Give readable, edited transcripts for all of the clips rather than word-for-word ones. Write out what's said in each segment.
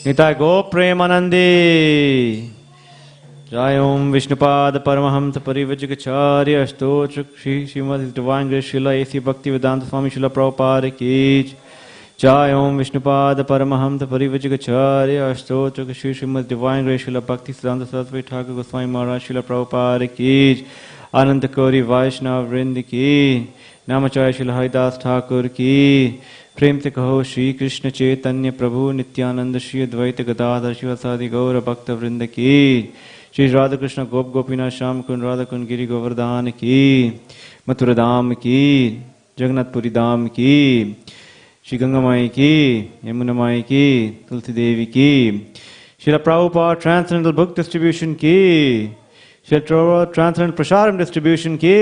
Nitai Go Premanande. Jai Om Vishnupad Paramahamsa Parivajikacharya Stotra Shri Srimad Divine Grace Srila A.C. Bhaktivedanta Swami Srila Prabhupada Ki Jai Om Vishnupad Paramahamsa Parivajikacharya Stotra Shri Srimad Divine Grace Srila Bhakti Siddhanta Saraswati Thakur Goswami Maharaj Srila Prabhupada Ki Ananta Kori Vaishnav Vrind Ki Namacharya Srila Haridas Thakur Ki प्रेम से कहो श्री कृष्ण चैतन्य प्रभु नित्यानंद श्री अद्वैत गदाधर शिवासादि गौर भक्त वृंद की श्री राधा कृष्ण गोप गोपीनाथ श्याम कुंड राधा कुंड गिरि गोवर्धन की मथुरा धाम की जगन्नाथपुरी धाम की श्री गंगा माई की यमुना माई की तुलसी देवी की Shri Prabhupada transcendental book distribution की श्री ट्रांसेंडेंटल प्रसारम डिस्ट्रीब्यूशन की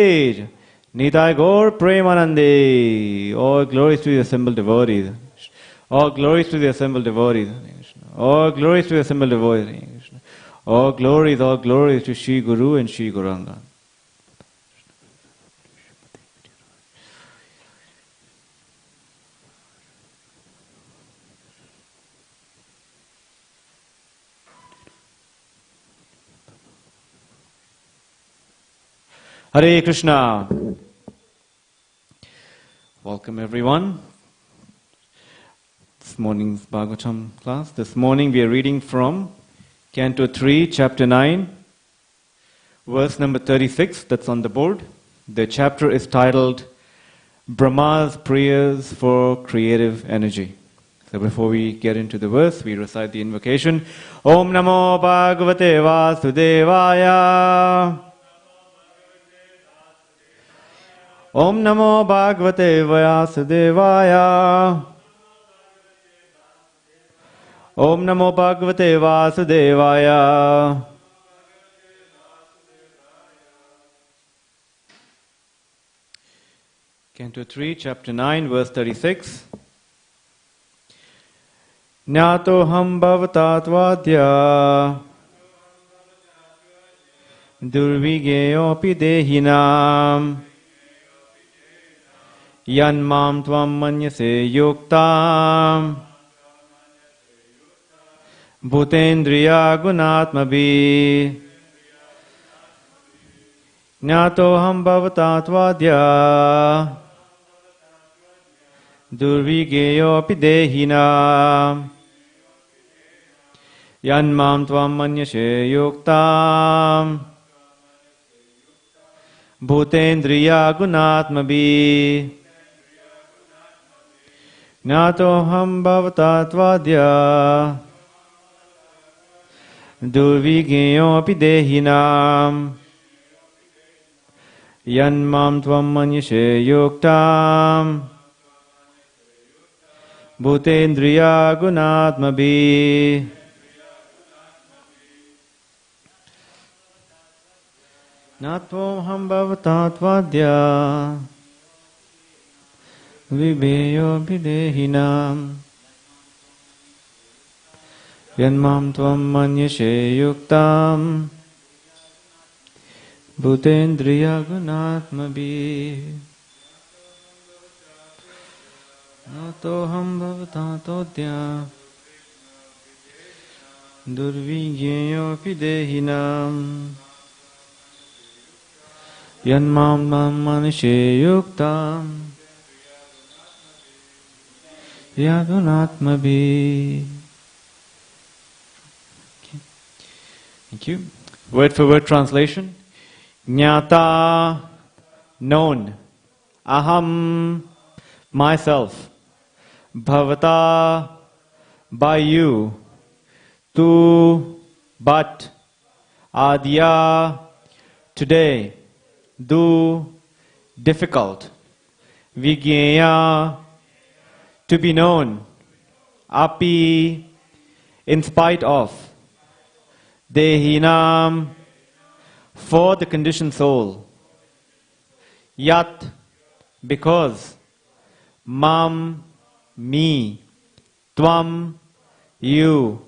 Nitai Gaur Premanande. All glories to the assembled devotees. All glories to the assembled devotees. All glories to the assembled devotees. All glories to Shri Guru and Shri Gauranga. Hare Krishna. Welcome everyone. This morning's Bhagavatam class. This morning we are reading from Canto 3, Chapter 9, verse number 36. That's on the board. The chapter is titled Brahma's Prayers for Creative Energy. So before we get into the verse, we recite the invocation. Om Namo Bhagavate Vasudevaya. Om Namo Bhagavate Vasudevaya. Om Namo Bhagavate Vasudevaya. Canto 3, Chapter 9, verse 36. Nyato ham bhavatattvadya durvigeyopi dehinam Yan mam tvam manyase yuktam bhutendriya gunatmabhi Nyato ham bhavatattvadya durvigeyo api dehina Yan mam tvam manyase yuktam bhutendriya gunatmabhi Nato ham bhavatattvadya durvigeyo api dehinam Yan mam tvam manyase yuktam bhutendriya gunatmabhi Nato ham bhavatattvadya Vibeyo bidehinam Yanmam tvam manyashe yuktam Bhutendriya gunatmabhi Natoham bhavatatodya Durvigyeyo pidehinam Yanmam manyashe yuktam Yagunatmabhi. Thank you. Word for word translation. Jnata, known. Aham, myself. Bhavata, by you. Tu, but. Adya, today. Du, difficult. Vigyeya, to be known. Api, in spite of. Dehinam, for the conditioned soul. Yat, because. Mam, me. Tvam, you.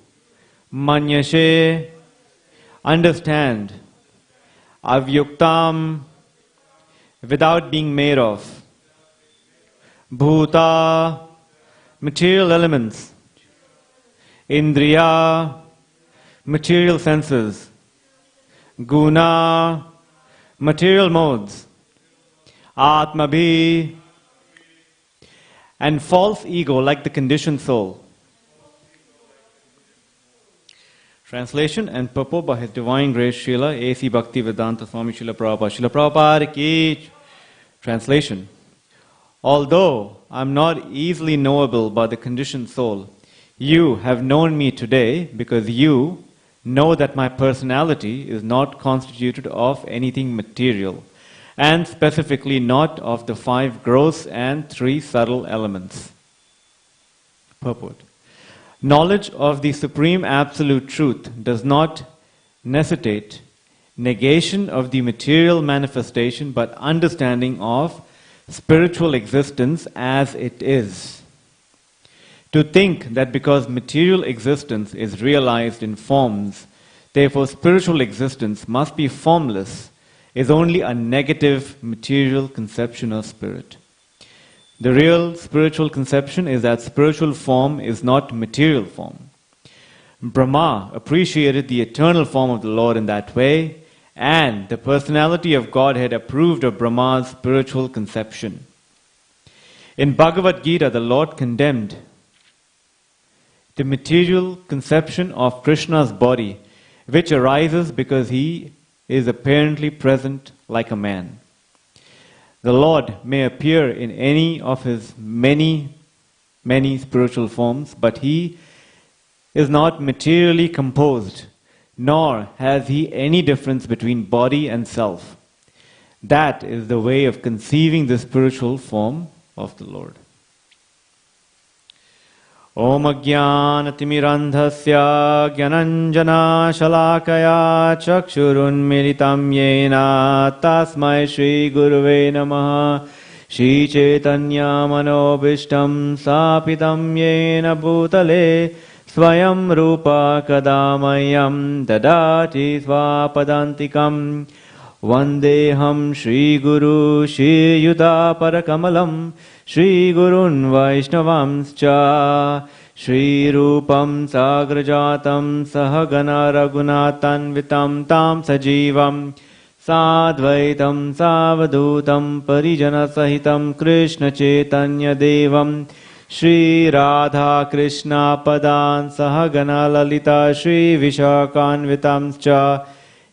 Manyashe, understand. Avyuktam, without being made of. Bhuta, material elements. Indriya, material senses. Guna, material modes. Atmabhi, and false ego like the conditioned soul. Translation and purport by His Divine Grace Srila A.C. Bhaktivedanta Swami Srila Prabhupada. Srila Prabhupada ki. Translation. Although I am not easily knowable by the conditioned soul, you have known me today because you know that my personality is not constituted of anything material, and specifically not of the 5 gross and 3 subtle elements. Purport. Knowledge of the Supreme Absolute Truth does not necessitate negation of the material manifestation, but understanding of spiritual existence as it is. To think that because material existence is realized in forms, therefore spiritual existence must be formless, is only a negative material conception of spirit. The real spiritual conception is that spiritual form is not material form. Brahma appreciated the eternal form of the Lord in that way, and the personality of Godhead approved of Brahma's spiritual conception. In Bhagavad Gita, the Lord condemned the material conception of Krishna's body, which arises because he is apparently present like a man. The Lord may appear in any of his many spiritual forms, but he is not materially composed, nor has he any difference between body and self. That is the way of conceiving the spiritual form of the Lord. Om Ajnanatimirandhasya Gyananjana Shalakaya Chakshurunmilitam Yena Tasmai Shri Guruve Namaha Shri Chaitanya Manobishtam Sapitam Yena Bhutale Swayam Rupa Kadamayam Dadati Swapadantikam Vandeham Shri Guru Shri Yuta Parakamalam Shri Gurun Vaishnavamscha Shri Rupam Sagrajatam Sahagana Raghunatan Vitam Tam Sajivam Sadvaitam Savadutam Parijana Sahitam Krishna Chaitanya Devam Shri Radha Krishna Padan Sahagana Lalita Shri Vishakan Vitamscha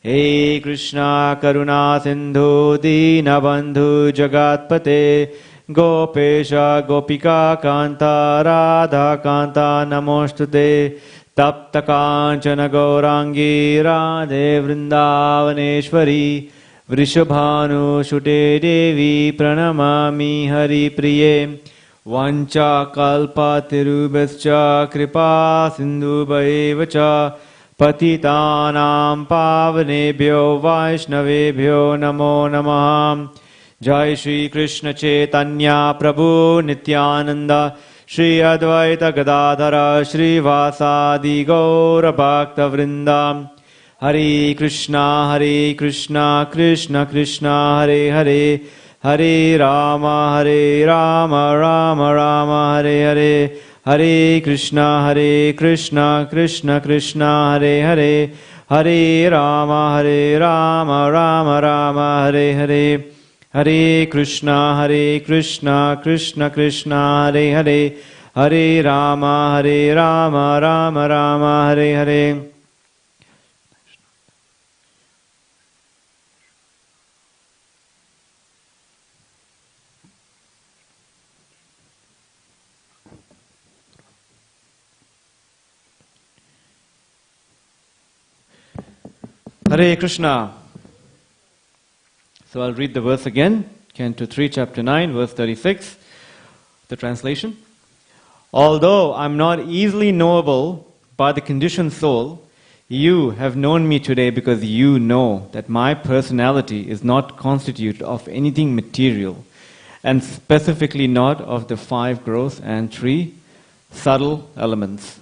He Krishna Karuna Sindhu Dinabandhu Jagatpate Gopesha Gopika Kanta Radha Kanta Namostute Tapta Kanchana Gaurangi Radhe Vrindavaneshwari Vrishabhanu Shute Devi Pranamami Hari Priye Vancha Kalpa Tirubhascha Kripa Sindhu Bhaevacha Patitanam Pavanebhyo Vaishnavebhyo Namo Namah Jai Shri Krishna Chaitanya Prabhu Nityananda Shri Advaita Gadadhara Shri Vasadi Gaura Bhakta Vrinda Hare Krishna Krishna Krishna Hare Hare Hare Rama Rama Rama Hare Hare Hare Krishna Krishna Krishna Hare Hare Hare Rama Rama Rama Hare Hare Hare Krishna Krishna Krishna Hare Hare Hare Rama Rama Rama Hare Hare. Hare Krishna. So I'll read the verse again, Canto 3, Chapter 9, verse 36, the translation. Although I'm not easily knowable by the conditioned soul, you have known me today because you know that my personality is not constituted of anything material, and specifically not of the 5 gross and 3 subtle elements.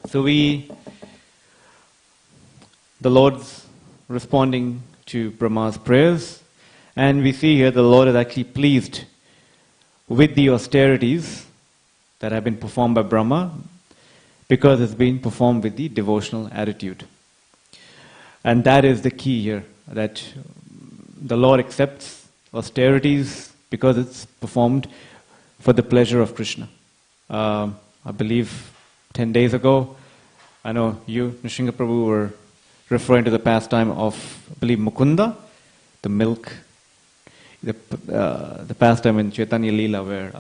So the Lord's responding to Brahma's prayers, and we see here the Lord is actually pleased with the austerities that have been performed by Brahma. because it's been performed with the devotional attitude. And that is the key here, that the Lord accepts austerities because it's performed for the pleasure of Krishna. I believe 10 days ago, I know you, Nrsimha Prabhu, were referring to the pastime of, I believe, Mukunda, the milk, the pastime in Chaitanya Leela, where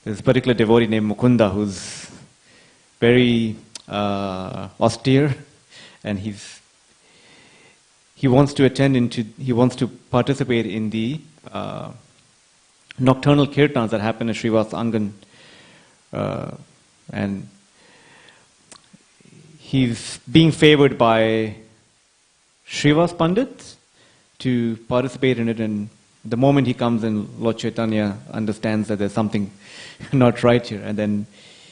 there's a particular devotee named Mukunda who's very austere, and he wants to participate in the nocturnal kirtans that happen in Srivas Angan, and he's being favored by Srivas Pandits to participate in it, and the moment he comes in, Lord Chaitanya understands that there's something not right here, and then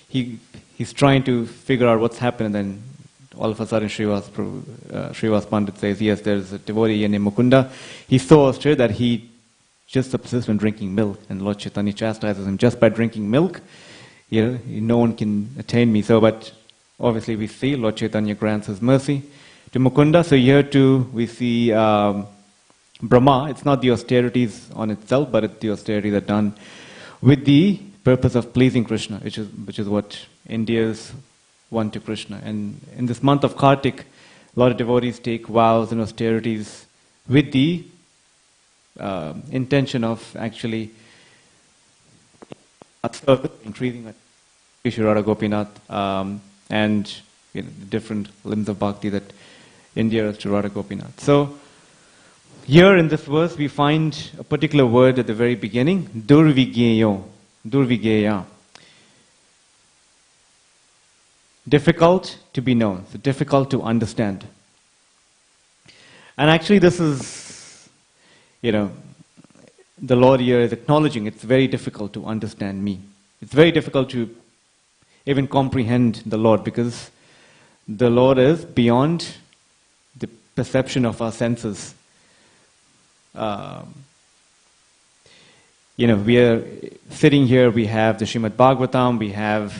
he's trying to figure out what's happened, and then all of a sudden Srivas Pandit says, yes, there's a devotee named Mukunda. He's so austere that he just subsists on drinking milk, and Lord Chaitanya chastises him just by drinking milk. No one can attain me. So, but obviously we see Lord Chaitanya grants his mercy to Mukunda. So here too we see Brahma. It's not the austerities on itself, but it's the austerities that are done with the purpose of pleasing Krishna, which is what India's want to Krishna. And in this month of Kartik, a lot of devotees take vows and austerities with the intention of actually increasing Radha Gopinath and the different limbs of bhakti that India is to Radha Gopinath. So here in this verse we find a particular word at the very beginning, durvigeyo, durvigeya. Difficult to be known, so difficult to understand. And actually this is, the Lord here is acknowledging it's very difficult to understand me. It's very difficult to even comprehend the Lord, because the Lord is beyond the perception of our senses. We are sitting here, we have the Srimad Bhagavatam, we have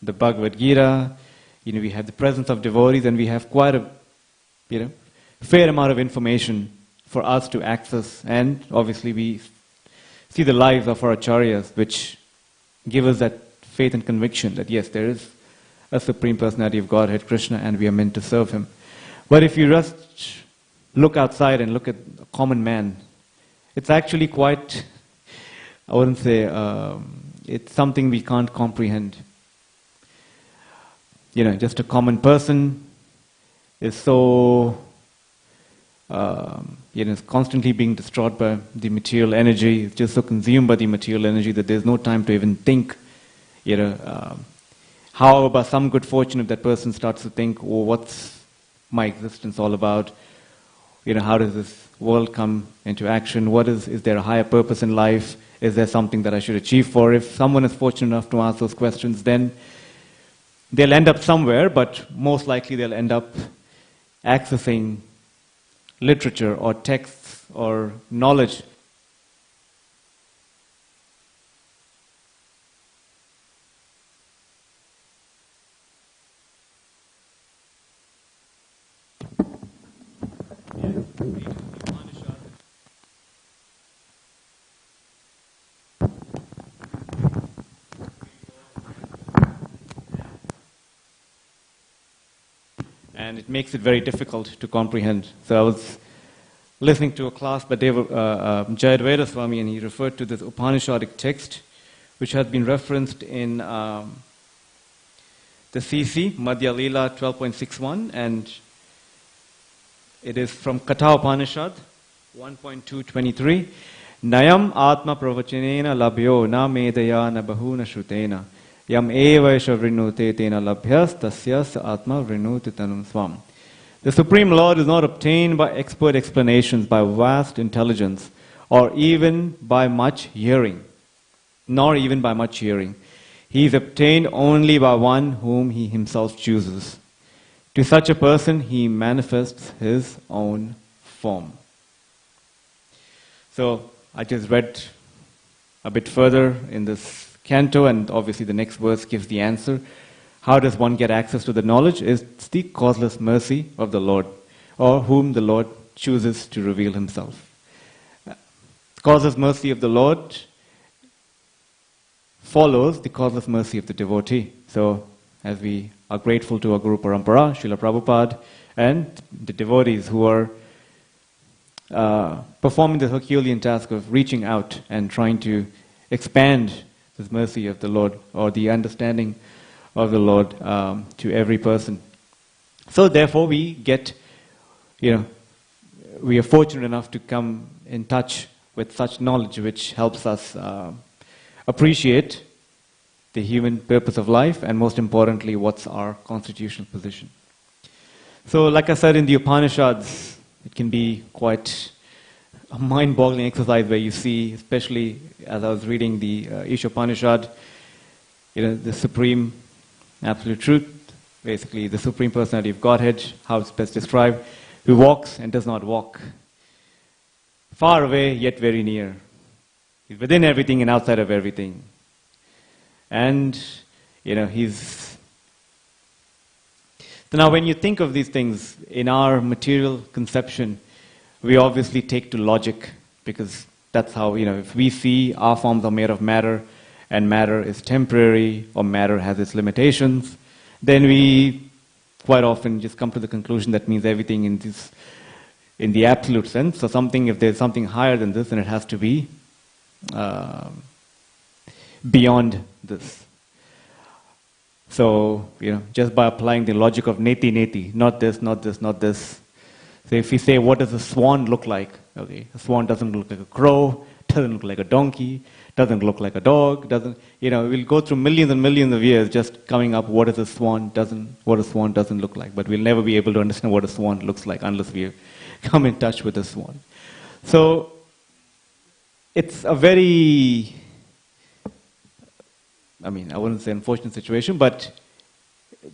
the Bhagavad Gita, we have the presence of devotees, and we have quite a fair amount of information for us to access. And obviously we see the lives of our acharyas, which give us that faith and conviction that yes, there is a Supreme Personality of Godhead, Krishna, and we are meant to serve Him. But if you just look outside and look at a common man, it's actually quite, I wouldn't say, it's something we can't comprehend. Just a common person is so, is constantly being distraught by the material energy, is just so consumed by the material energy that there's no time to even think, how about some good fortune if that person starts to think, oh, what's my existence all about? How does this world come into action? Is there a higher purpose in life? Is there something that I should achieve for? If someone is fortunate enough to ask those questions, then they'll end up somewhere, but most likely they'll end up accessing literature or texts or knowledge. And it makes it very difficult to comprehend. So I was listening to a class by Jayadvaita Swami, and he referred to this Upanishadic text, which has been referenced in the CC, Madhya Leela 12.61, and it is from Katha Upanishad 1.223. Nayam atma pravachanena labhyo na medaya na bahuna shrutena yam eva vrinute tena labhyas tasyas atma vrinute tanum swam. The Supreme Lord is not obtained by expert explanations, by vast intelligence, or even by much hearing. Nor even by much hearing. He is obtained only by one whom He Himself chooses. To such a person, He manifests His own form. So, I just read a bit further in this canto, and obviously the next verse gives the answer. How does one get access to the knowledge? It's the causeless mercy of the Lord, or whom the Lord chooses to reveal himself. Causeless mercy of the Lord follows the causeless mercy of the devotee. So, as we are grateful to our Guru Parampara, Srila Prabhupada, and the devotees who are performing the Herculean task of reaching out and trying to expand this mercy of the Lord, or the understanding of the Lord to every person. So therefore we get, we are fortunate enough to come in touch with such knowledge which helps us appreciate the human purpose of life, and most importantly, what's our constitutional position. So like I said, in the Upanishads, it can be quite a mind-boggling exercise where you see, especially as I was reading the Ishopanishad, the supreme absolute truth, basically the supreme personality of Godhead, how it's best described, who walks and does not walk, far away yet very near. He's within everything and outside of everything. And, he's... So now when you think of these things, in our material conception, we obviously take to logic, because that's how, if we see our forms are made of matter, and matter is temporary, or matter has its limitations, then we quite often just come to the conclusion that means everything in the absolute sense. So if there's something higher than this, then it has to be beyond this. So, just by applying the logic of neti neti, not this, not this, not this. So if we say, what does a swan look like? Okay, a swan doesn't look like a crow, doesn't look like a donkey, doesn't look like a dog, we'll go through millions and millions of years just coming up what a swan doesn't look like. But we'll never be able to understand what a swan looks like unless we come in touch with a swan. So it's a very, I wouldn't say unfortunate situation, but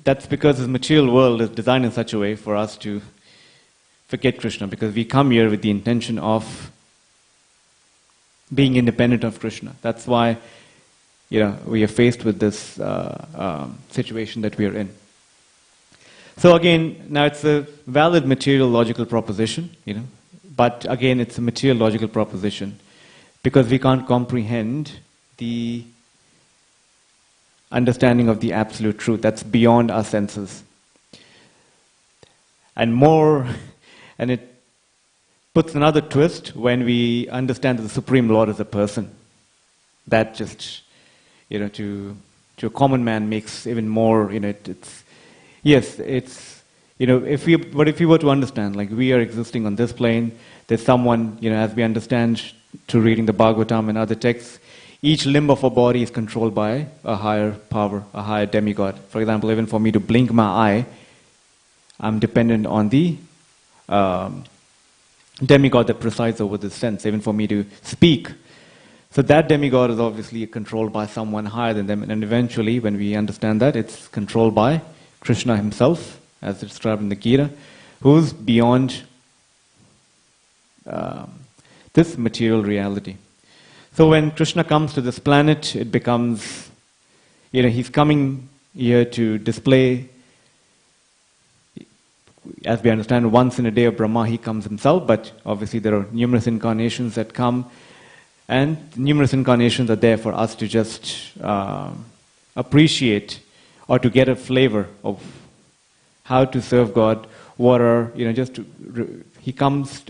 that's because this material world is designed in such a way for us to forget Krishna, because we come here with the intention of being independent of Krishna. That's why, we are faced with this situation that we are in. So again, now it's a valid material logical proposition, but again, it's a material logical proposition because we can't comprehend the understanding of the absolute truth that's beyond our senses. And it puts another twist when we understand that the Supreme Lord is a person. That just, to a common man makes even more, if we were to understand, like we are existing on this plane, there's someone, as we understand through reading the Bhagavatam and other texts, each limb of our body is controlled by a higher power, a higher demigod. For example, even for me to blink my eye, I'm dependent on the demigod that presides over this sense, even for me to speak. So that demigod is obviously controlled by someone higher than them, and eventually, when we understand that, it's controlled by Krishna himself, as described in the Gita, who's beyond this material reality. So when Krishna comes to this planet, it becomes, he's coming here to display, as we understand, once in a day of Brahma, he comes himself, but obviously there are numerous incarnations that come, and numerous incarnations are there for us to just appreciate or to get a flavor of how to serve God, he comes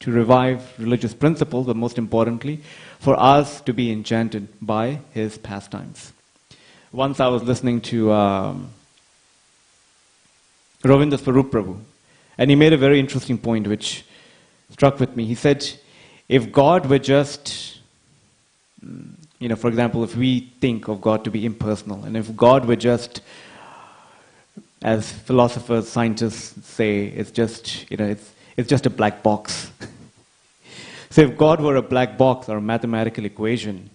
to revive religious principles, but most importantly, for us to be enchanted by his pastimes. Once I was listening to Radha Vinod Prabhu, and he made a very interesting point which struck with me. He said, if God were just, for example, if we think of God to be impersonal, and if God were just, as philosophers, scientists say, it's just, it's just a black box. So if God were a black box or a mathematical equation,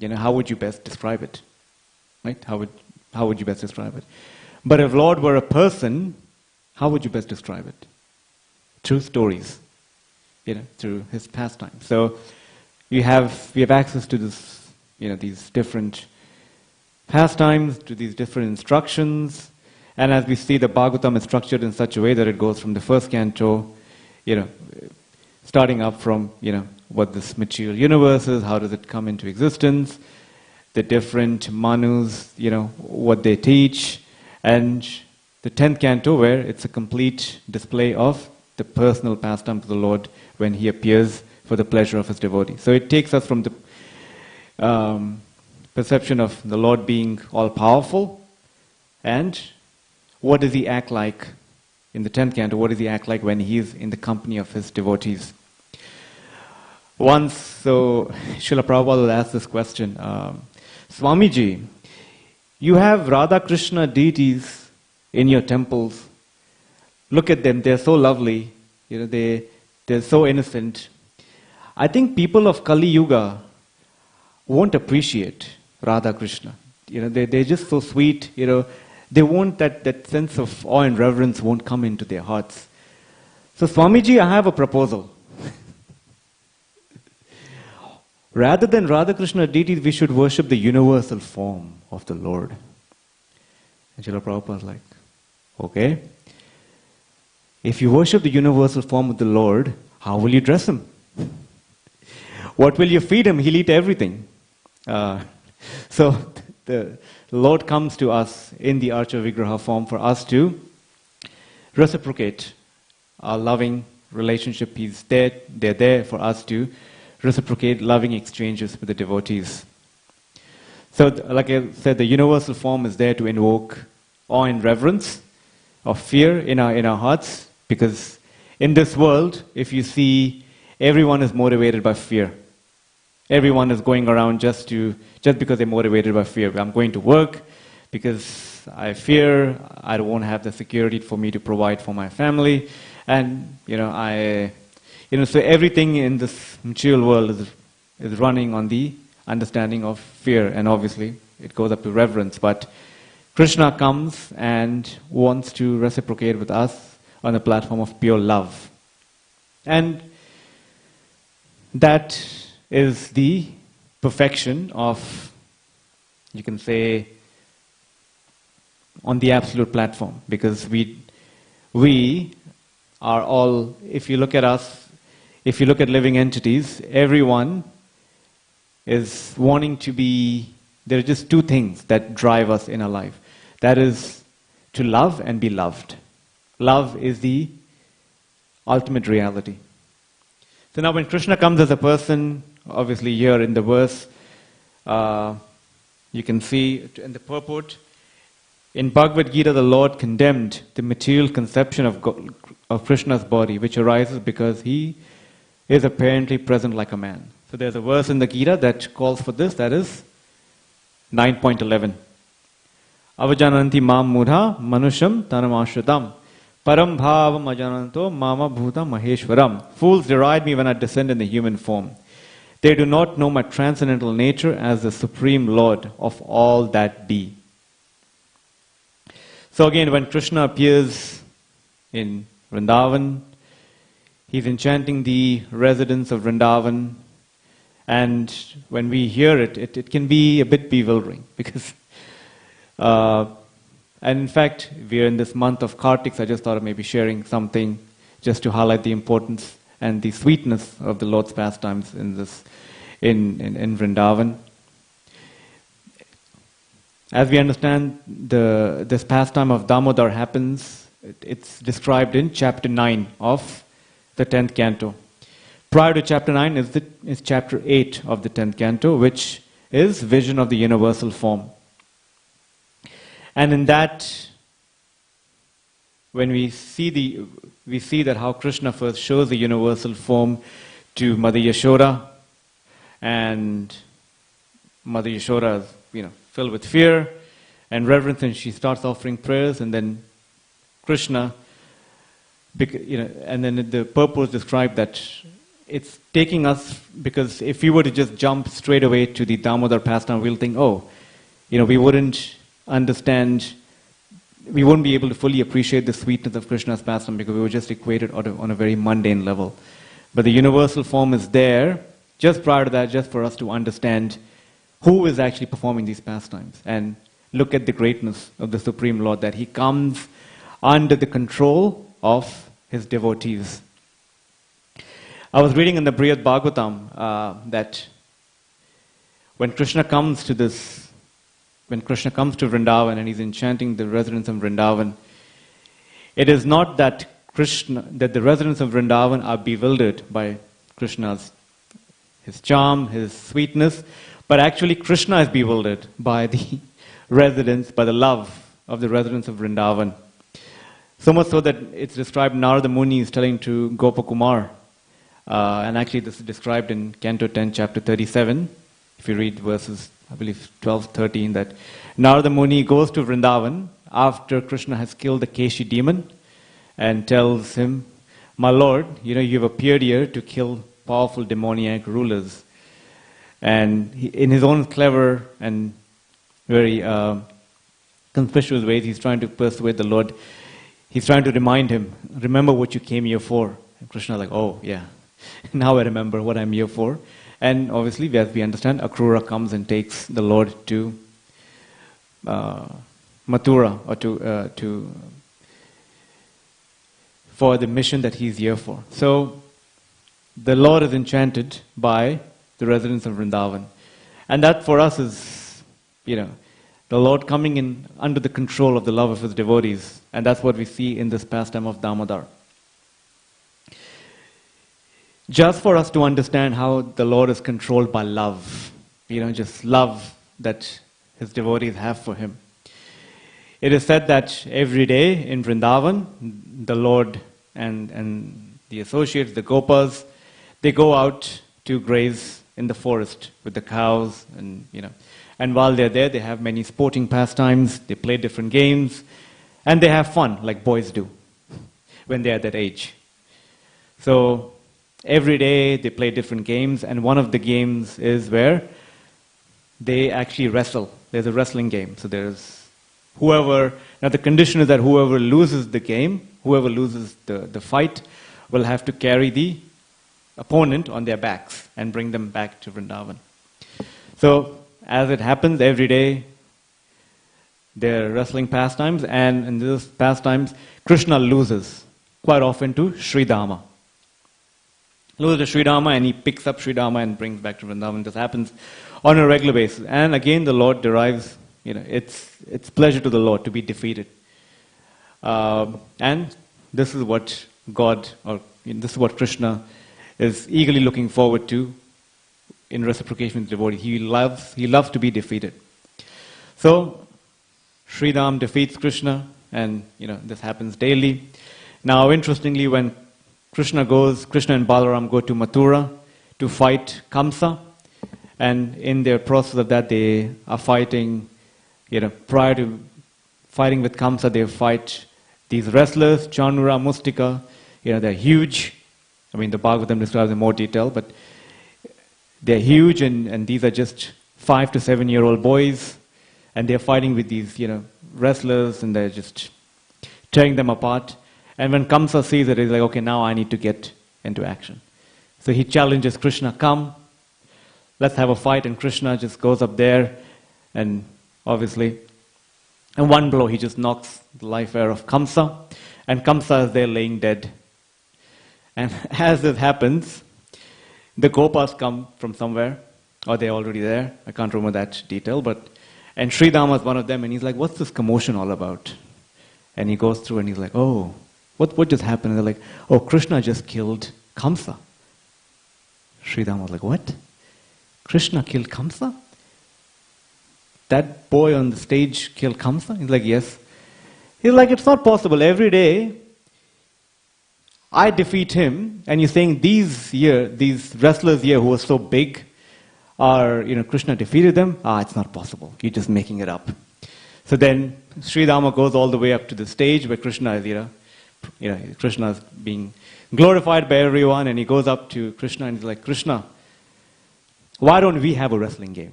how would you best describe it? Right? How would you best describe it? But if Lord were a person, how would you best describe it? Through stories, through his pastime. So we have access to this, these different pastimes, to these different instructions. And as we see, the Bhagavatam is structured in such a way that it goes from the first canto, starting up from, what this material universe is, how does it come into existence, the different manus, what they teach, and the 10th canto where it's a complete display of the personal pastimes of the Lord when He appears for the pleasure of His devotee. So it takes us from the perception of the Lord being all-powerful, and what does He act like in the 10th canto, what does He act like when He is in the company of His devotees. Once, Srila Prabhupada was asked this question, Swamiji, you have Radha Krishna deities in your temples. Look at them, they're so lovely, they're so innocent. I think people of Kali Yuga won't appreciate Radha Krishna. They're just so sweet, they won't, that sense of awe and reverence won't come into their hearts. So Swamiji, I have a proposal. Rather than Radha Krishna deities, we should worship the universal form of the Lord. And Srila Prabhupada was like, okay. If you worship the universal form of the Lord, how will you dress Him? What will you feed Him? He'll eat everything. So the Lord comes to us in the Archa Vigraha form for us to reciprocate our loving relationship. They're there for us to reciprocate loving exchanges with the devotees. So, like I said, the universal form is there to invoke awe and reverence or fear in our hearts, because in this world, if you see, everyone is motivated by fear. Everyone is going around just because they're motivated by fear. I'm going to work because I fear I won't have the security for me to provide for my family, and so everything in this material world is running on the understanding of fear, and obviously it goes up to reverence. But Krishna comes and wants to reciprocate with us on the platform of pure love. And that is the perfection of, you can say, on the absolute platform. Because we are all, if you look at us, if you look at living entities, everyone is wanting to be, there are just two things that drive us in our life. That is to love and be loved. Love is the ultimate reality. So now when Krishna comes as a person, obviously here in the verse, you can see in the purport, in Bhagavad Gita the Lord condemned the material conception of Krishna's body, which arises because He is apparently present like a man. So there's a verse in the Gita that calls for this, that is 9.11. Avajananti mam mudha manusham tanamashritam param bhavam ajananto mama bhuta maheshwaram. Fools deride me when I descend in the human form. They do not know my transcendental nature as the supreme Lord of all that be. So again, when Krishna appears in Vrindavan, He's enchanting the residents of Vrindavan, and when we hear it, it can be a bit bewildering, because and in fact, we are in this month of Kartik, so I just thought of maybe sharing something just to highlight the importance and the sweetness of the Lord's pastimes in Vrindavan. As we understand, this pastime of Damodar happens, it's described in chapter 9 of the 10th canto. Prior to chapter 9 is chapter 8 of the 10th canto, which is vision of the universal form. And in that, when we see that how Krishna first shows the universal form to Mother Yashoda, and Mother Yashoda is filled with fear and reverence, and she starts offering prayers, and then Krishna, and then the purpose described that it's taking us, because if we were to just jump straight away to the Damodar pastime, we'll think, we wouldn't understand, we wouldn't be able to fully appreciate the sweetness of Krishna's pastime, because we were just equated on a very mundane level. But the universal form is there just prior to that, just for us to understand who is actually performing these pastimes. And look at the greatness of the Supreme Lord, that he comes under the control of his devotees. I was reading in the Brihad Bhagavatam that when Krishna comes to Vrindavan and he's enchanting the residents of Vrindavan, it is not that the residents of Vrindavan are bewildered by his charm, his sweetness, but actually Krishna is bewildered by the love of the residents of Vrindavan. So much so that it's described, Narada Muni is telling to Gopakumar, and actually this is described in Canto 10, Chapter 37, if you read verses, I believe 12, 13, that Narada Muni goes to Vrindavan after Krishna has killed the Keshi demon and tells him, "My Lord, you have appeared here to kill powerful demoniac rulers." And in his own clever and very conspicuous ways, he's trying to persuade the Lord. He's trying to remind him, remember what you came here for. And Krishna is like, oh yeah, now I remember what I'm here for. And obviously, as we understand, Akrura comes and takes the Lord to Mathura, or for the mission that he's here for. So the Lord is enchanted by the residents of Vrindavan. And that for us is, the Lord coming in under the control of the love of his devotees. And that's what we see in this pastime of Damodar. Just for us to understand how the Lord is controlled by love, just love that his devotees have for him. It is said that every day in Vrindavan, the Lord and the associates, the Gopas, they go out to graze in the forest with the cows, and while they're there, they have many sporting pastimes, they play different games, and they have fun, like boys do, when they're at that age. So, every day they play different games, and one of the games is where they actually wrestle. There's a wrestling game. So now the condition is that whoever loses the game, whoever loses the fight, will have to carry the opponent on their backs and bring them back to Vrindavan. So, as it happens every day, there are wrestling pastimes, and in those pastimes, Krishna loses quite often to Sridhama. Loses to Sridhama, and he picks up Sridhama and brings back to Vrindavan. This happens on a regular basis. And again, the Lord derives, it's pleasure to the Lord to be defeated. And this is what this is what Krishna is eagerly looking forward to in reciprocation with devotee. He loves to be defeated. So, Sridham defeats Krishna, and this happens daily. Now, interestingly, when Krishna and Balaram go to Mathura to fight Kamsa, and in their process of that, they are fighting, prior to fighting with Kamsa, they fight these wrestlers, Chanura, Mustika, they're huge. I mean, the Bhagavatam describes in more detail, but they're huge, and these are just 5 to 7 year old boys, and they're fighting with these, wrestlers, and they're just tearing them apart. And when Kamsa sees it, he's like, okay, now I need to get into action. So he challenges Krishna, come, let's have a fight. And Krishna just goes up there, and obviously, in one blow, he just knocks the life out of Kamsa, and Kamsa is there laying dead. And as this happens, the Gopas come from somewhere, or they're already there. I can't remember that detail, and Sridhama is one of them, and he's like, what's this commotion all about? And he goes through and he's like, oh, what just happened? And they're like, oh, Krishna just killed Kamsa. Sridhama was like, what? Krishna killed Kamsa? That boy on the stage killed Kamsa? He's like, yes. He's like, it's not possible. Every day, I defeat him, and you're saying these wrestlers here who are so big, Krishna defeated them? It's not possible. You're just making it up. So then Sridhama goes all the way up to the stage where Krishna is, Krishna is being glorified by everyone, and he goes up to Krishna and he's like, Krishna, why don't we have a wrestling game?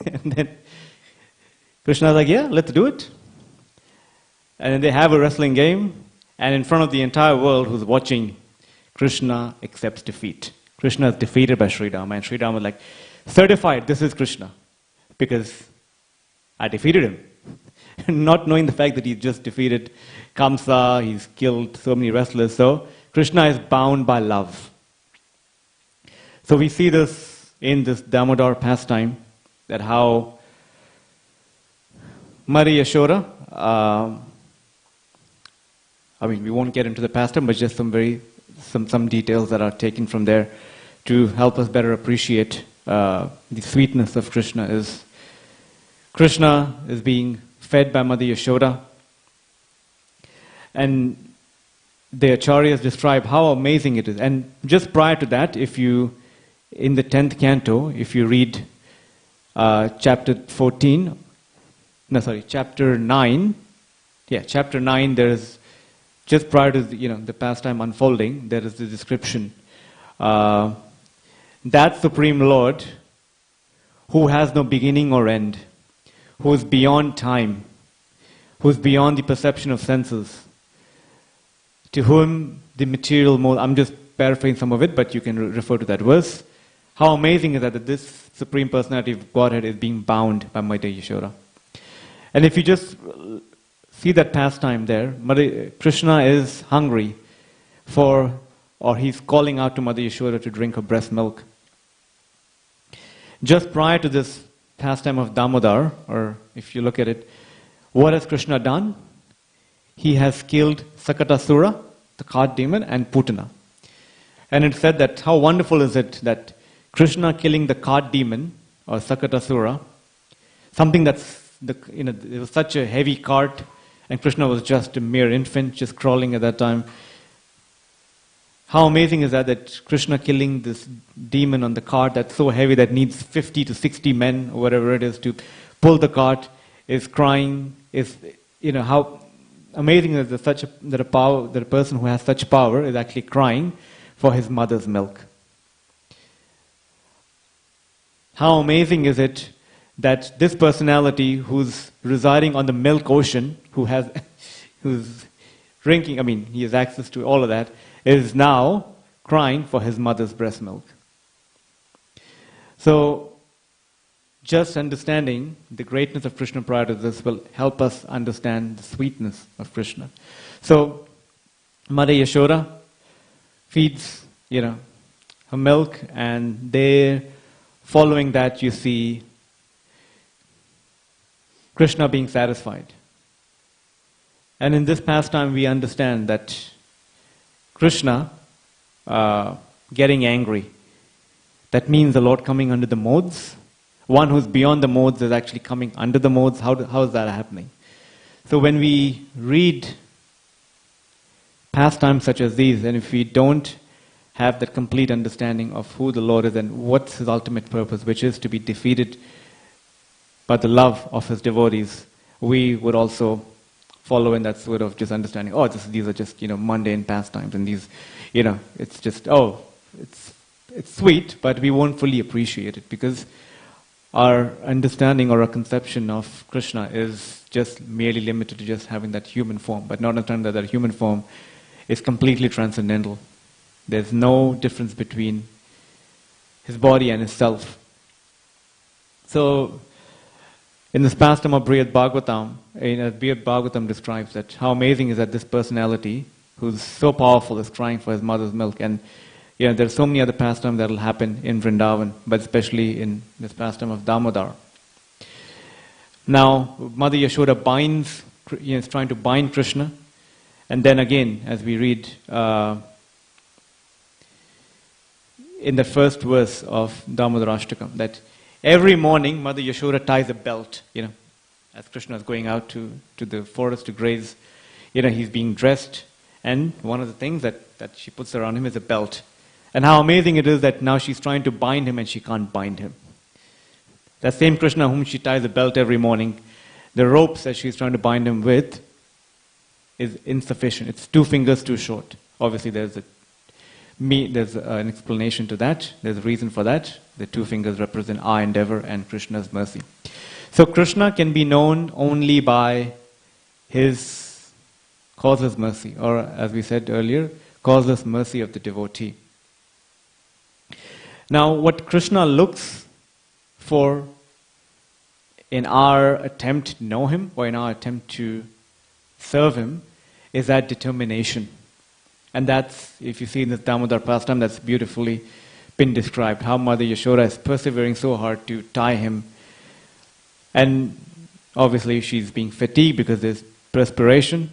And then Krishna is like, yeah, let's do it. And then they have a wrestling game, and in front of the entire world who's watching, Krishna accepts defeat. Krishna is defeated by Sridhama, and Sridhama is like, certified this is Krishna because I defeated him. Not knowing the fact that he just defeated Kamsa, he's killed so many wrestlers. So Krishna is bound by love. So we see this in this Damodar pastime, that how Mother Yashoda, we won't get into the pastime, but just some details that are taken from there to help us better appreciate the sweetness of Krishna. Krishna is being fed by Mother Yashoda, and the Acharyas describe how amazing it is. And just prior to that, in the 10th canto, if you read chapter 9, there is, just prior to the pastime unfolding, there is the description. That Supreme Lord, who has no beginning or end, who is beyond time, who is beyond the perception of senses, to whom the material mode, I'm just paraphrasing some of it, but you can refer to that verse. How amazing is that this Supreme Personality of Godhead is being bound by Mother Yashoda. And if you just see that pastime there, Krishna is hungry or he's calling out to Mother Yashoda to drink her breast milk. Just prior to this pastime of Damodar, or if you look at it, what has Krishna done? He has killed Sakatasura, the cart demon, and Putana. And it said that how wonderful is it that Krishna killing the cart demon, or Sakatasura, something it was such a heavy cart, and Krishna was just a mere infant, just crawling at that time. How amazing is that Krishna killing this demon on the cart that's so heavy that needs 50 to 60 men, or whatever it is, to pull the cart, is crying, how amazing is that a person who has such power is actually crying for his mother's milk. How amazing is it that this personality who's residing on the milk ocean, who's drinking, he has access to all of that, is now crying for his mother's breast milk. So, just understanding the greatness of Krishna prior to this will help us understand the sweetness of Krishna. So, Mother Yashoda feeds, her milk, and there, following that, you see Krishna being satisfied. And in this pastime, we understand that Krishna getting angry, that means the Lord coming under the modes. One who's beyond the modes is actually coming under the modes. How is that happening? So when we read pastimes such as these, and if we don't have that complete understanding of who the Lord is and what's His ultimate purpose, which is to be defeated by the love of His devotees, we would also follow in that sort of just understanding, these are just, mundane pastimes, and these, it's just, it's sweet, but we won't fully appreciate it, because our understanding or our conception of Krishna is just merely limited to just having that human form, but not understanding that human form is completely transcendental. There's no difference between his body and his self. So, in this pastime of Brihad Bhagavatam, Brihad Bhagavatam describes that how amazing is that this personality, who's so powerful, is crying for his mother's milk. And there's so many other pastimes that will happen in Vrindavan, but especially in this pastime of Damodar. Now, Mother Yashoda is trying to bind Krishna, and then again, as we read in the first verse of Damodar Ashtakam, that every morning Mother Yashoda ties a belt, as Krishna is going out to the forest to graze. He's being dressed, and one of the things that she puts around him is a belt. And how amazing it is that now she's trying to bind him and she can't bind him. That same Krishna whom she ties a belt every morning, the ropes that she's trying to bind him with is insufficient. It's 2 fingers too short. Obviously there's an explanation to that. There's a reason for that. The 2 fingers represent our endeavor and Krishna's mercy. So Krishna can be known only by his causeless mercy, or as we said earlier, causeless mercy of the devotee. Now, what Krishna looks for in our attempt to know Him or in our attempt to serve Him is that determination. And that's, if you see in this Damodar pastime, that's beautifully been described, how Mother Yashoda is persevering so hard to tie him. And obviously she's being fatigued because there's perspiration.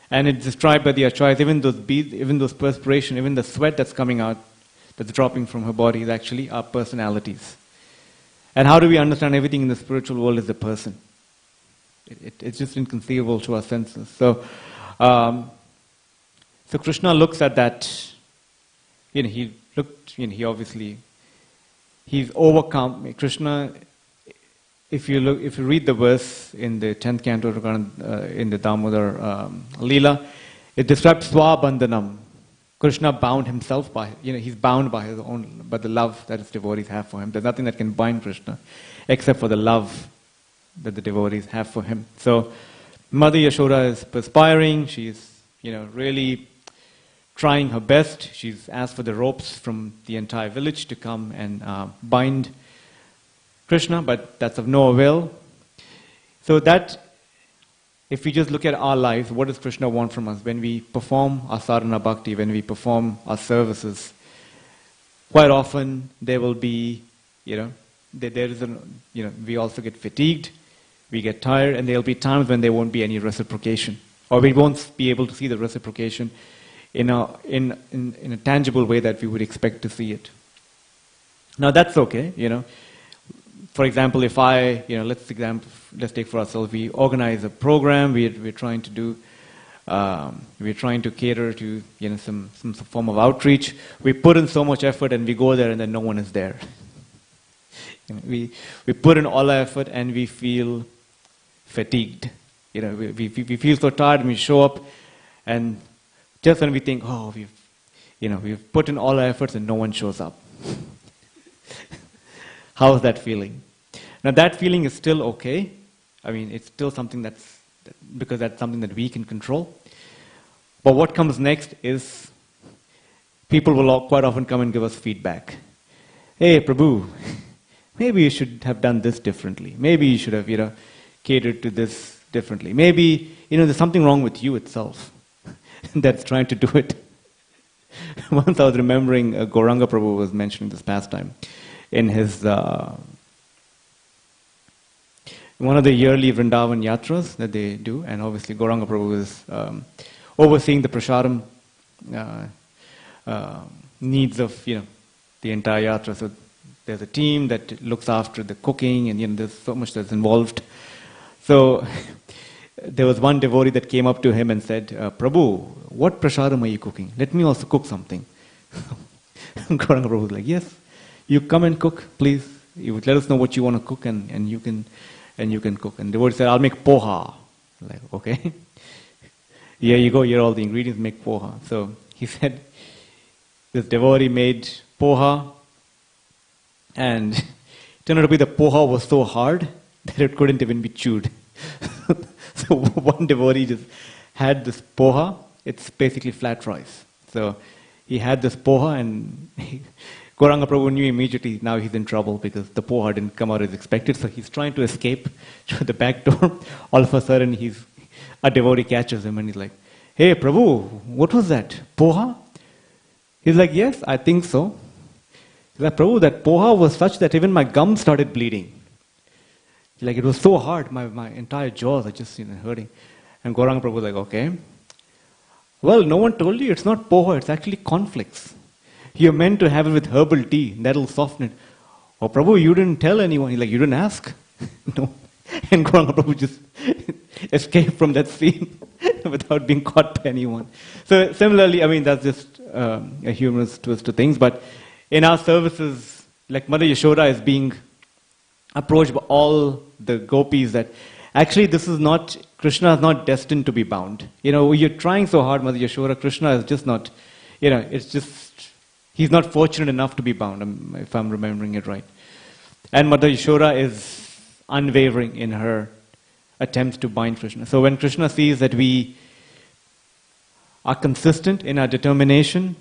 And it's described by the acharyas, even those beads, even those perspiration, even the sweat that's coming out, that's dropping from her body is actually our personalities. And how do we understand everything in the spiritual world is a person? It's just inconceivable to our senses. So Krishna looks at that, he looked, he obviously, he's overcome. Krishna, if you read the verse in the 10th canto in the Damodar Leela, it describes Swabandhanam. Krishna bound himself by, he's bound by his own, by the love that his devotees have for him. There's nothing that can bind Krishna except for the love that the devotees have for him. So Mother Yashoda is perspiring. She's, really trying her best. She's asked for the ropes from the entire village to come and bind Krishna, but that's of no avail. So that, if we just look at our lives, what does Krishna want from us? When we perform our sadhana bhakti, when we perform our services, quite often there will be, there is we also get fatigued, we get tired, and there will be times when there won't be any reciprocation, or we won't be able to see the reciprocation in a tangible way that we would expect to see it. Now that's okay, For example, if let's take for ourselves, we organize a program, we're trying to do, we're trying to cater to, some form of outreach. We put in so much effort and we go there and then no one is there. We put in all our effort and we feel fatigued. We feel so tired and we show up and just when we think, oh, we've put in all our efforts and no one shows up. How is that feeling? Now that feeling is still okay. I mean, it's still something because that's something that we can control. But what comes next is people will quite often come and give us feedback. Hey, Prabhu, maybe you should have done this differently. Maybe you should have, catered to this differently. Maybe, there's something wrong with you itself that's trying to do it. Once I was remembering Gauranga Prabhu was mentioning this pastime in his one of the yearly Vrindavan yatras that they do, and obviously Gauranga Prabhu is overseeing the prasadam needs of the entire yatra. So there's a team that looks after the cooking, and there's so much that's involved. So there was one devotee that came up to him and said, Prabhu, what prasadam are you cooking? Let me also cook something. Gauranga Prabhu was like, yes, you come and cook, please. You would let us know what you want to cook and you can cook. And the devotee said, I'll make poha. Like, okay. Here you go, here are all the ingredients, make poha. So he said, this devotee made poha, and it turned out to be the poha was so hard that it couldn't even be chewed. So one devotee just had this poha, it's basically flat rice. So he had this poha and Gauranga Prabhu knew immediately now he's in trouble because the poha didn't come out as expected. So he's trying to escape through the back door. All of a sudden a devotee catches him and he's like, hey Prabhu, what was that? Poha? He's like, yes, I think so. He's like, Prabhu, that poha was such that even my gums started bleeding. Like it was so hard, my entire jaws are just hurting. And Gauranga Prabhu was like, okay. Well, no one told you it's not poha, it's actually cornflakes. You're meant to have it with herbal tea, that'll soften it. Oh Prabhu, you didn't tell anyone. He's like, you didn't ask? No. And Gauranga Prabhu just escaped from that scene without being caught by anyone. So similarly, I mean, that's just a humorous twist to things. But in our services, like Mother Yashoda is being approached by all the gopis that actually Krishna is not destined to be bound. You're trying so hard, Mother Yashoda, Krishna is just not, it's just, he's not fortunate enough to be bound, if I'm remembering it right. And Mother Yashoda is unwavering in her attempts to bind Krishna. So when Krishna sees that we are consistent in our determination,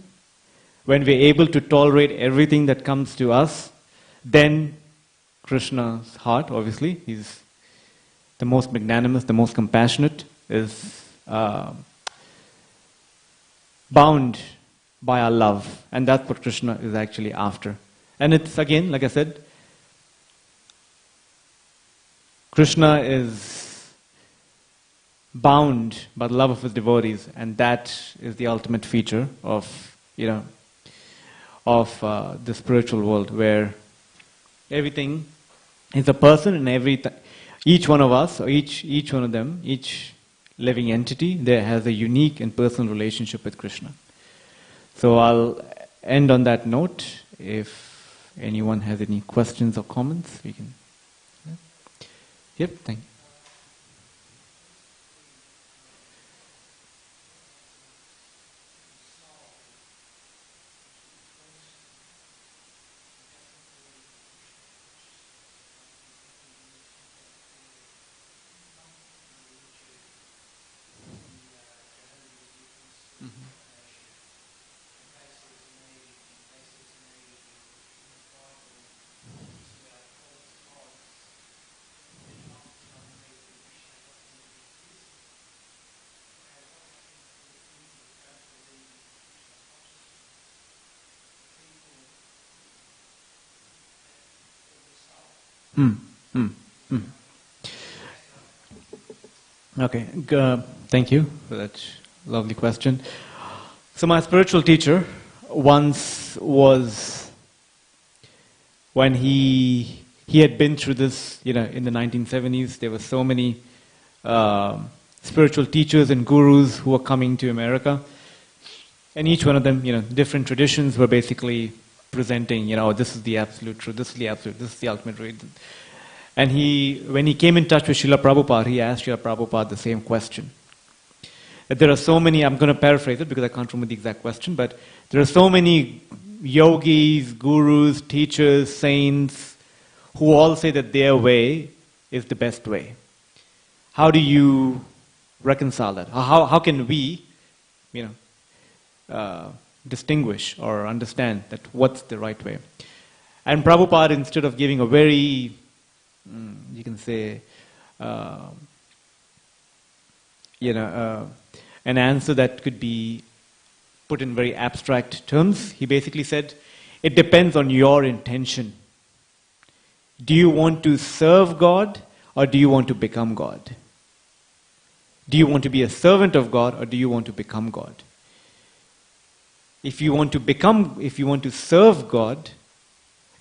when we're able to tolerate everything that comes to us, then Krishna's heart, obviously. He's the most magnanimous, the most compassionate, is bound by our love. And that's what Krishna is actually after. And it's, again, like I said, Krishna is bound by the love of his devotees, and that is the ultimate feature of, the spiritual world, where everything is a person, and each one of us, or each one of them, each living entity, there has a unique and personal relationship with Krishna. So I'll end on that note. If anyone has any questions or comments, we can. Yep, thank you. Okay, thank you for that lovely question. So my spiritual teacher once was, when he had been through this, in the 1970s, there were so many spiritual teachers and gurus who were coming to America. And each one of them, different traditions were basically presenting, this is the absolute truth, this is the absolute, this is the ultimate truth. And when he came in touch with Srila Prabhupada, he asked Srila Prabhupada the same question. That there are so many, I'm going to paraphrase it because I can't remember the exact question, but there are so many yogis, gurus, teachers, saints, who all say that their way is the best way. How do you reconcile that? How can we, distinguish or understand that what's the right way? And Prabhupada, instead of giving a very, you can say, an answer that could be put in very abstract terms, he basically said, it depends on your intention. Do you want to serve God, or do you want to become God? Do you want to be a servant of God, or do you want to become God? If you want to serve God,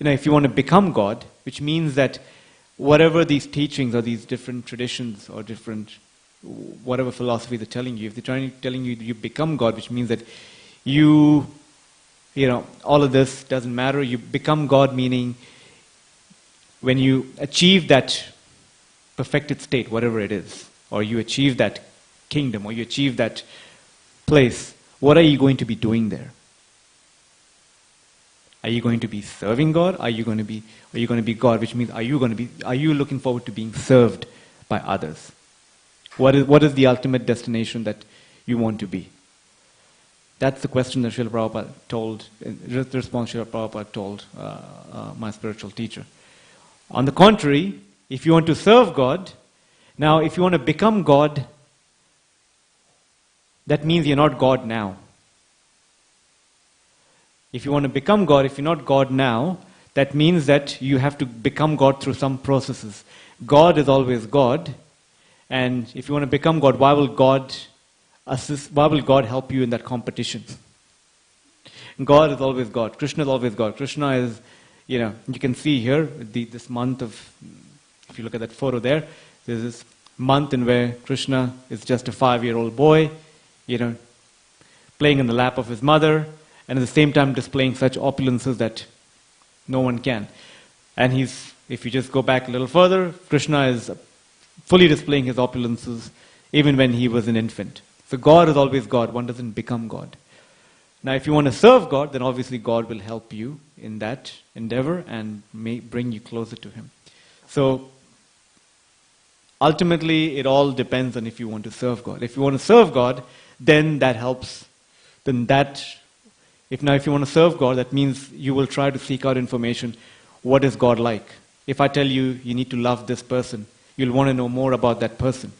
if you want to become God, which means that whatever these teachings or these different traditions or different, whatever philosophy they're telling you, if they're telling you you become God, which means that all of this doesn't matter, you become God, meaning when you achieve that perfected state, whatever it is, or you achieve that kingdom, or you achieve that place, what are you going to be doing there? Are you going to be serving God? Are you going to be God? Which means, are you looking forward to being served by others? What is the ultimate destination that you want to be? That's the question that Srila Prabhupada told, the response Srila Prabhupada told my spiritual teacher. On the contrary, if you want to serve God, now if you want to become God, that means you're not God now. If you want to become God, if you're not God now, that means that you have to become God through some processes. God is always God, and if you want to become God, why will God help you in that competition? God is always God. Krishna is always God. Krishna is, you can see here, this month of, if you look at that photo there, there's this month in where Krishna is just a 5-year-old boy, playing in the lap of his mother, and at the same time displaying such opulences that no one can. And if you just go back a little further, Krishna is fully displaying his opulences even when he was an infant. So God is always God. One doesn't become God. Now if you want to serve God, then obviously God will help you in that endeavor and may bring you closer to Him. So ultimately it all depends on if you want to serve God. If you want to serve God, then that helps. If you want to serve God, that means you will try to seek out information. What is God like? if I tell you you need to love this person, you'll want to know more about that person.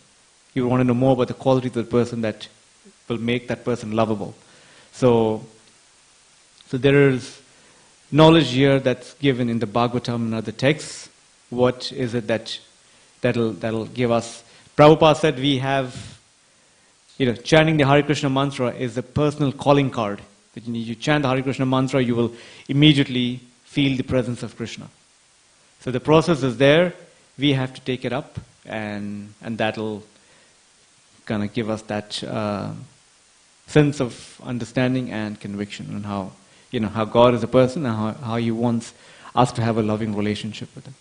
You want to know more about the qualities of the person that will make that person lovable. So there is knowledge here that's given in the Bhagavatam and other texts. What is it that'll give us? Prabhupada said we have, chanting the Hare Krishna mantra is a personal calling card. That you chant the Hare Krishna mantra, you will immediately feel the presence of Krishna. So the process is there. We have to take it up, and that'll kind of give us that sense of understanding and conviction on how God is a person and how He wants us to have a loving relationship with Him.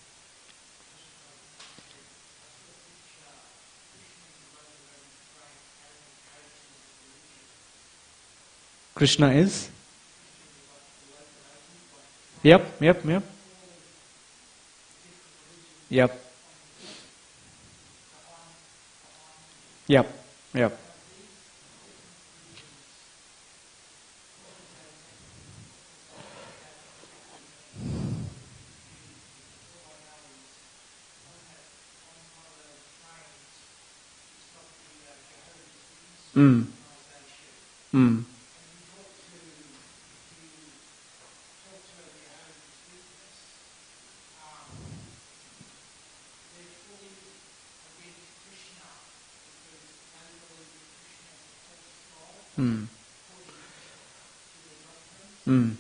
Krishna is? Yep. Yep. Mm. Mm. Mm.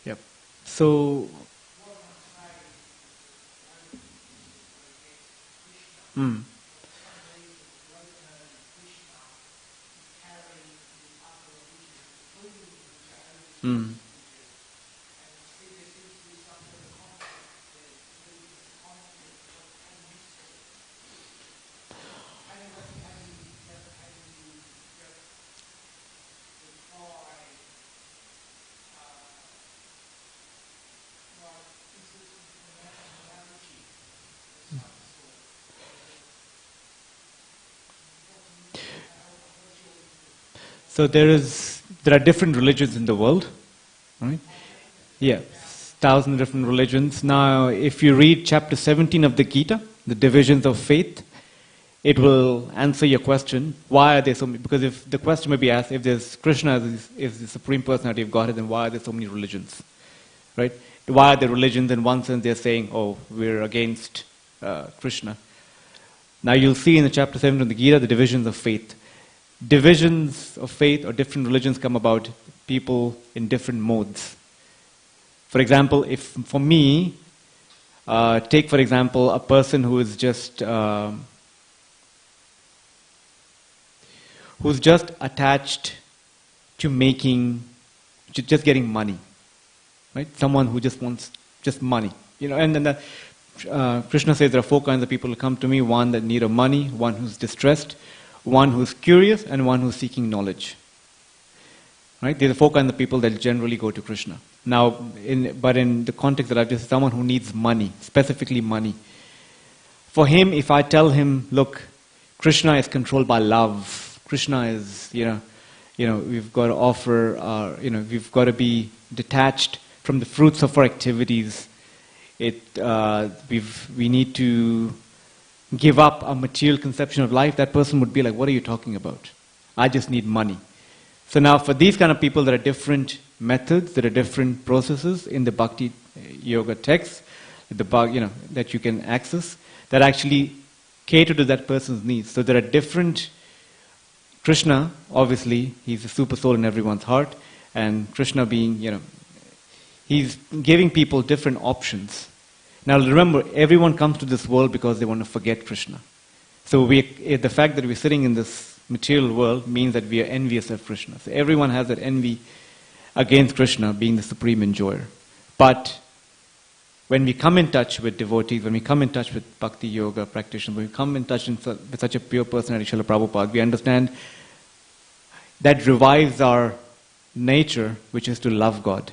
Yep. So, mm. Mm. So there are different religions in the world, right? Yeah, 1,000 different religions. Now, if you read chapter 17 of the Gita, the divisions of faith, it will answer your question, why are there so many? Because if the question may be asked, if there's Krishna is the supreme personality of Godhead, then why are there so many religions, right? Why are there religions? In one sense, they're saying, oh, we're against Krishna. Now, you'll see in the chapter 7 of the Gita, the divisions of faith. Divisions of faith or different religions come about people in different modes. For example, if for me, take for example a person who is just attached to just getting money, right? Someone who just wants just money, and then Krishna says there are 4 kinds of people who come to me: one that need of money, one who's distressed, one who's curious, and one who's seeking knowledge. Right? These are 4 kinds of people that generally go to Krishna. Now, but in the context that I've just, someone who needs money, specifically money. For him, if I tell him, look, Krishna is controlled by love. Krishna is, we've got to offer, we've got to be detached from the fruits of our activities. We need to give up a material conception of life. That person would be like, what are you talking about? I just need money. So now for these kind of people, there are different methods, there are different processes in the Bhakti Yoga texts, that you can access, that actually cater to that person's needs. So there are different. Krishna, obviously, he's the super soul in everyone's heart, and Krishna being, he's giving people different options. Now remember, everyone comes to this world because they want to forget Krishna. So the fact that we're sitting in this material world means that we are envious of Krishna. So everyone has that envy against Krishna being the supreme enjoyer. But when we come in touch with devotees, when we come in touch with bhakti yoga practitioners, when we come in touch with such a pure personality, Srila Prabhupada, we understand that revives our nature, which is to love God.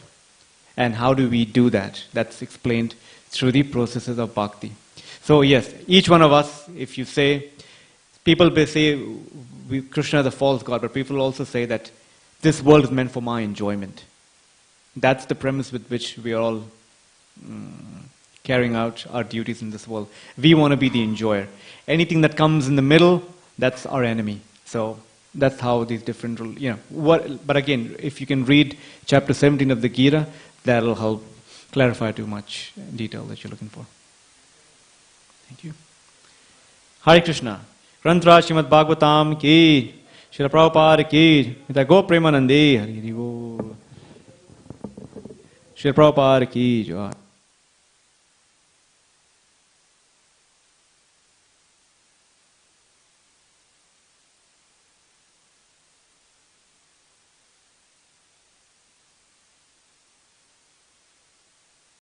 And how do we do that? That's explained through the processes of bhakti. So yes, each one of us, if you say, people may say Krishna is a false God, but people also say that this world is meant for my enjoyment. That's the premise with which we are all carrying out our duties in this world. We want to be the enjoyer. Anything that comes in the middle, that's our enemy. So that's how these different, but again, if you can read chapter 17 of the Gita, that'll help clarify too much detail that you're looking for. Thank you. Hare Krishna. Grantra Srimad Bhagavatam ki, Srila Prabhupada ki, Nitya Go Premanande, Hari Hari Bo. Srila Prabhupada ki, Jai.